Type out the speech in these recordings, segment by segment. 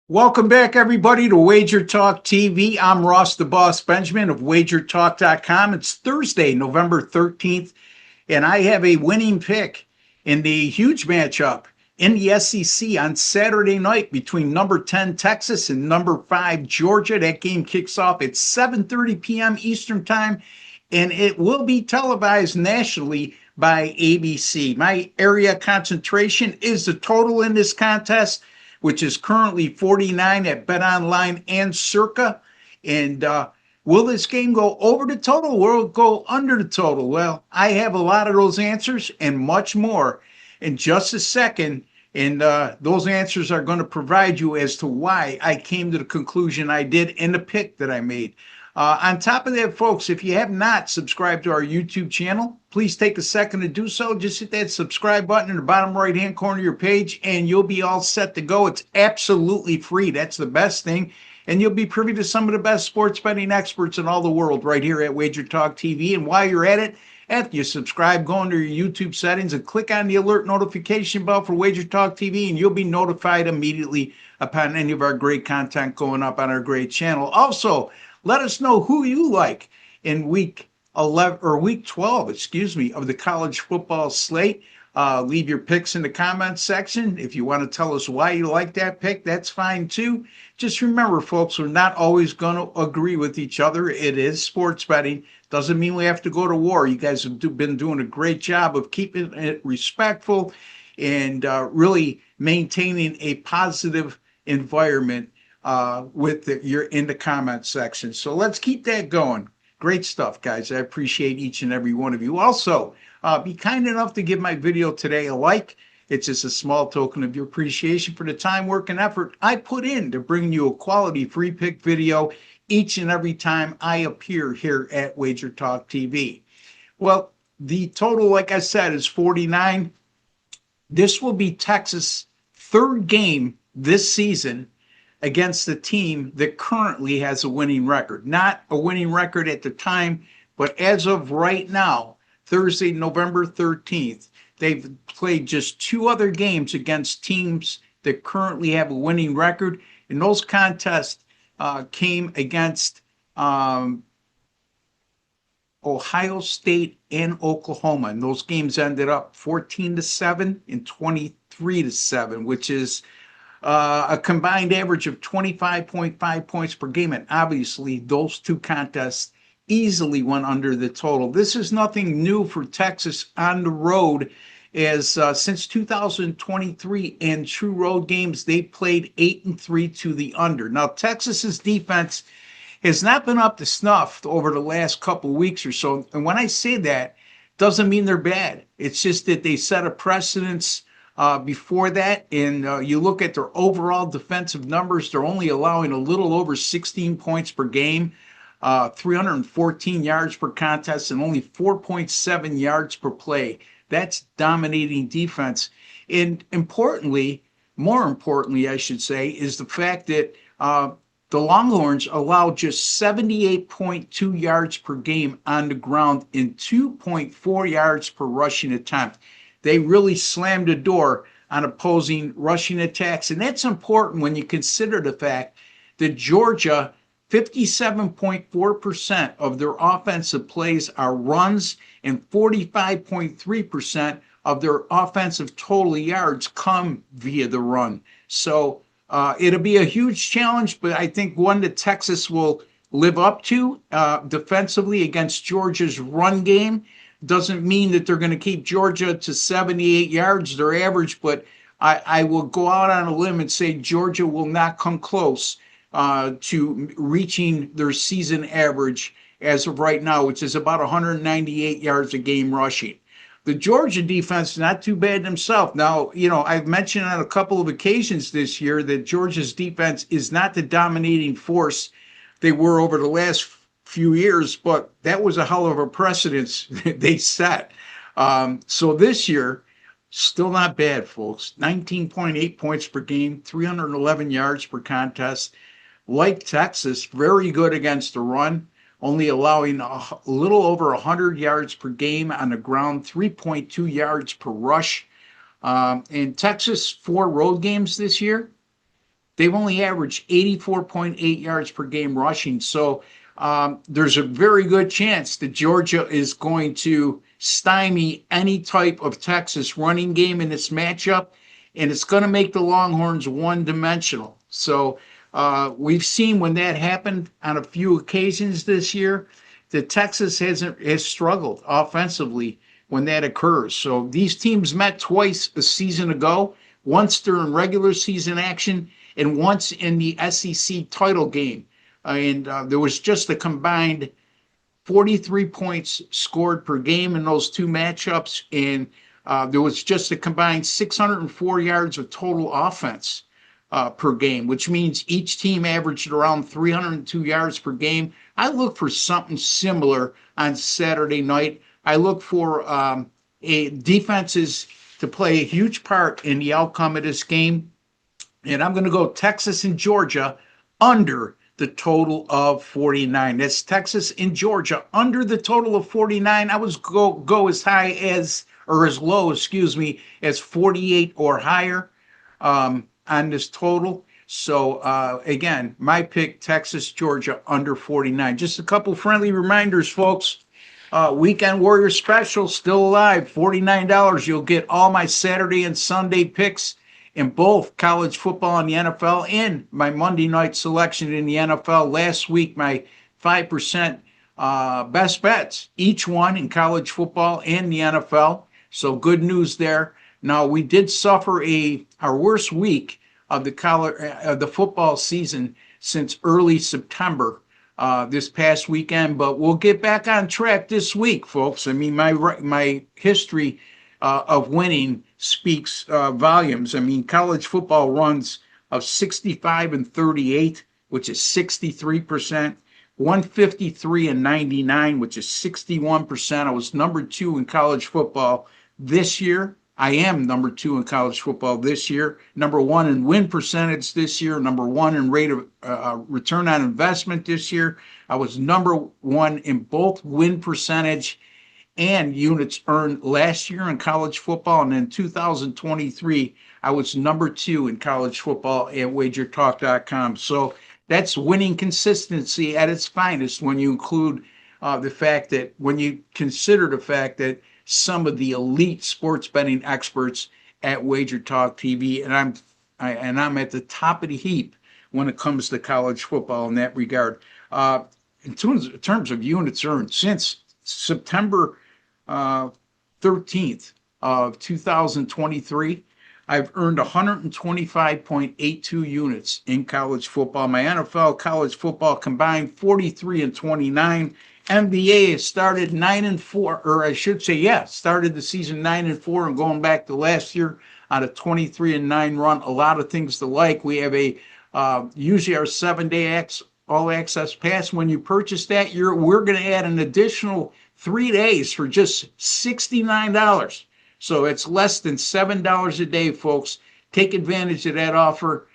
Welcome back, everybody, to Wager Talk TV. I'm Ross the Boss Benjamin of WagerTalk.com. It's Thursday, November 13th, and I have a winning pick in the huge matchup in the SEC on Saturday night between number 10 Texas and number 5 Georgia. That game kicks off at 7:30 p.m. Eastern Time, and it will be televised nationally by ABC. My area concentration is the total in this contest, which is currently 49 at BetOnline and Circa. And will this game go over the total? Will it go under the total? Well, I have a lot of those answers and much more in just a second. And those answers are going to provide you as to why I came to the conclusion I did in the pick that I made. On top of that, folks, if you have not subscribed to our YouTube channel, please take a second to do so. Just hit that subscribe button in the bottom right-hand corner of your page, and you'll be all set to go. It's absolutely free. That's the best thing. And you'll be privy to some of the best sports betting experts in all the world right here at Wager Talk TV. And while you're at it, after you subscribe, go into your YouTube settings and click on the alert notification bell for Wager Talk TV, and you'll be notified immediately upon any of our great content going up on our great channel. Also, let us know who you like in week 11 or week 12, of the college football slate. Leave your picks in the comments section. If you want to tell us why you like that pick, that's fine too. Just remember, folks, we're not always going to agree with each other. It is sports betting. Doesn't mean we have to go to war. You guys have been doing a great job of keeping it respectful and really maintaining a positive environment you're in the comment section. So let's keep that going. Great stuff, guys. I appreciate each and every one of you. Also, be kind enough to give my video today a like. It's just a small token of your appreciation for the time, work, and effort I put in to bring you a quality free pick video each and every time I appear here at Wager Talk TV. Well, the total, like I said, is 49. This will be Texas' third game this season against the team that currently has a winning record. Not a winning record at the time, but as of right now, Thursday, November 13th, they've played just 2 other games against teams that currently have a winning record. And those contests came against Ohio State and Oklahoma. And those games ended up 14-7 and 23-7, which is a combined average of 25.5 points per game. And obviously, those 2 contests easily went under the total. This is nothing new for Texas on the road, as since 2023 in true road games, they played 8-3 to the under. Now, Texas's defense has not been up to snuff over the last couple of weeks or so. And when I say that, doesn't mean they're bad. It's just that they set a precedence before that, and you look at their overall defensive numbers, they're only allowing a little over 16 points per game, 314 yards per contest, and only 4.7 yards per play. That's dominating defense. And more importantly, I should say, is the fact that the Longhorns allow just 78.2 yards per game on the ground and 2.4 yards per rushing attempt. They really slammed the door on opposing rushing attacks. And that's important when you consider the fact that Georgia, 57.4% of their offensive plays are runs, and 45.3% of their offensive total yards come via the run. So it'll be a huge challenge, but I think one that Texas will live up to defensively against Georgia's run game. Doesn't mean that they're going to keep Georgia to 78 yards, their average, but I will go out on a limb and say Georgia will not come close to reaching their season average as of right now, which is about 198 yards a game rushing. The Georgia defense, not too bad themselves. Now, I've mentioned on a couple of occasions this year that Georgia's defense is not the dominating force they were over the last few years, but that was a hell of a precedence they set. So this year, still not bad, folks. 19.8 points per game, 311 yards per contest. Like Texas, very good against the run, only allowing a little over 100 yards per game on the ground, 3.2 yards per rush. In Texas, 4 road games this year. they've only averaged 84.8 yards per game rushing. So there's a very good chance that Georgia is going to stymie any type of Texas running game in this matchup, and it's going to make the Longhorns one-dimensional. So we've seen when that happened on a few occasions this year, that Texas has struggled offensively when that occurs. So these teams met twice a season ago, once during regular season action and once in the SEC title game. And there was just a combined 43 points scored per game in those two matchups, and there was just a combined 604 yards of total offense per game, which means each team averaged around 302 yards per game. I look for something similar on Saturday night. I look for defenses to play a huge part in the outcome of this game, and I'm going to go Texas and Georgia under the total of 49. That's Texas and Georgia under the total of 49. I was go as high as, or as low, excuse me, as 48 or higher on this total. So again, my pick, Texas, Georgia under 49. Just a couple friendly reminders, folks. Weekend Warrior Special, still alive, $49. You'll get all my Saturday and Sunday picks in both college football and the NFL, and my Monday night selection in the NFL. Last week, my 5% best bets, each one in college football and the NFL. So good news there. Now, we did suffer our worst week of the football season since early September this past weekend, but we'll get back on track this week, folks. I mean, my history of winning speaks volumes. I mean, college football runs of 65 and 38, which is 63%, 153 and 99, which is 61%. I was number 2 in college football this year. I am number 2 in college football this year, number 1 in win percentage this year, number 1 in rate of return on investment this year. I was number 1 in both win percentage and units earned last year in college football. And in 2023, I was number 2 in college football at wagertalk.com. So that's winning consistency at its finest when you include when you consider the fact that some of the elite sports betting experts at Wager Talk TV, and I'm at the top of the heap when it comes to college football in that regard. In terms of units earned, since September 13th of 2023, I've earned 125.82 units in college football. My NFL college football combined 43 and 29. NBA started 9-4, or I should say, started the season 9-4 and going back to last year on a 23-9 run. A lot of things to like. We have usually our 7-day all access pass. When you purchase that, we're going to add an additional 3 days for just $69. So it's less than $7 a day, folks. Take advantage of that offer.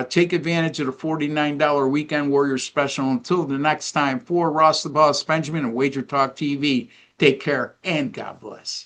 Take advantage of the $49 Weekend Warrior Special. Until the next time, for Ross the Boss Benjamin and Wager Talk TV, take care and God bless.